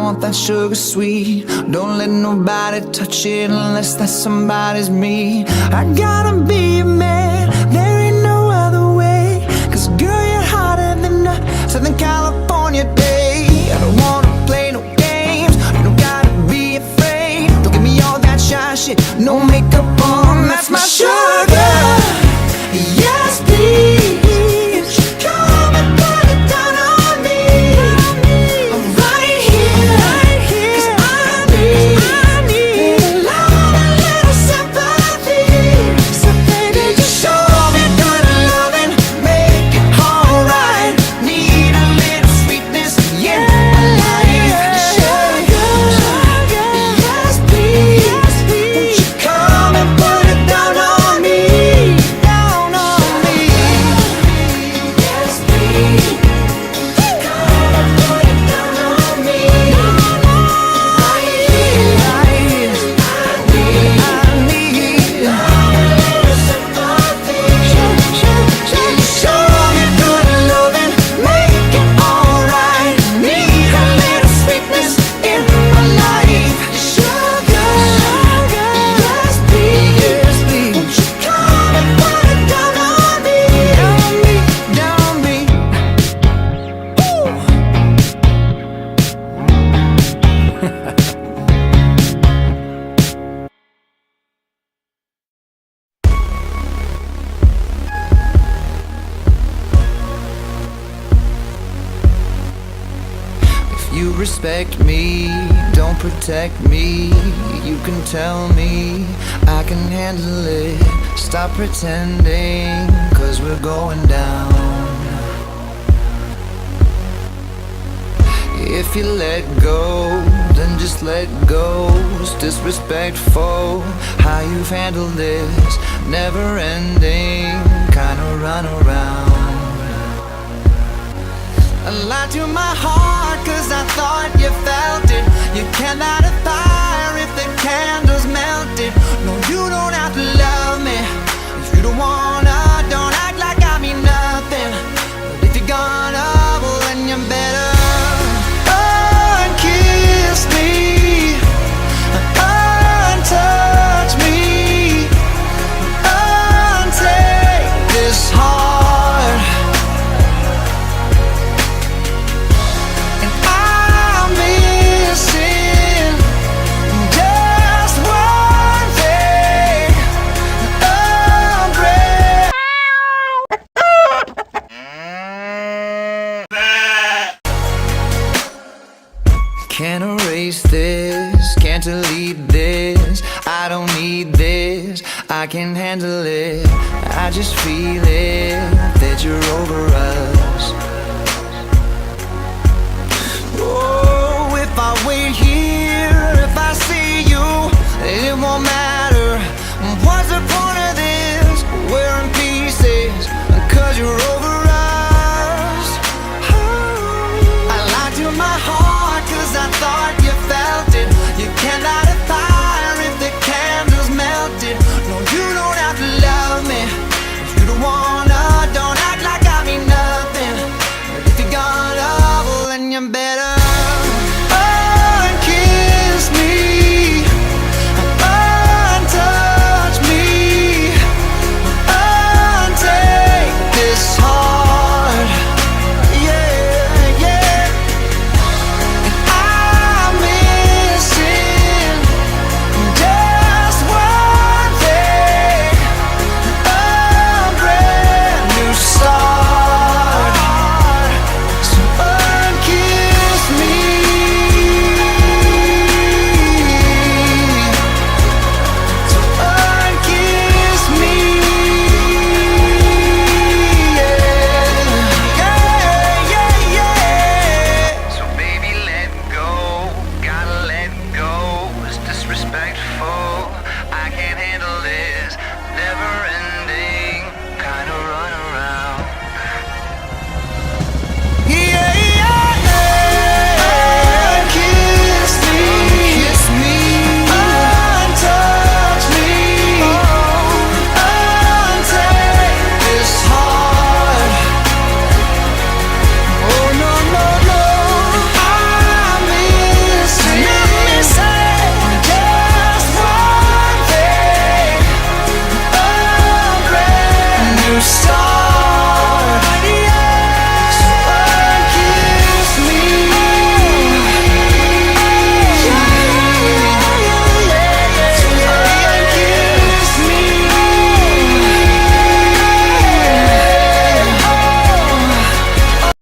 want that sugar sweet. Don't let nobody touch it unless that somebody's me. I gotta be a man, there ain't no other way. Cause girl, you're hotter than a Southern California day. I don't wanna play no games, you don't gotta be afraid. Don't give me all that shy shit, no makeup on, that's my sugar. Yes, please. You respect me, don't protect me. You can tell me I can handle it. Stop pretending, cause we're going down. If you let go, then just let go. It's disrespectful how you've handled this. Never ending, kinda run around. I lied to my heart cause I thought you felt it. You can't light a fire if the candle's melted. No, you don't have to love me if you don't wanna. Don't act like I mean nothing, but if you're gonna, well then you better unkiss me, untouch me, untake this heart. Can't erase this, can't delete this. I don't need this, I can handle it. I just feel it, that you're over us.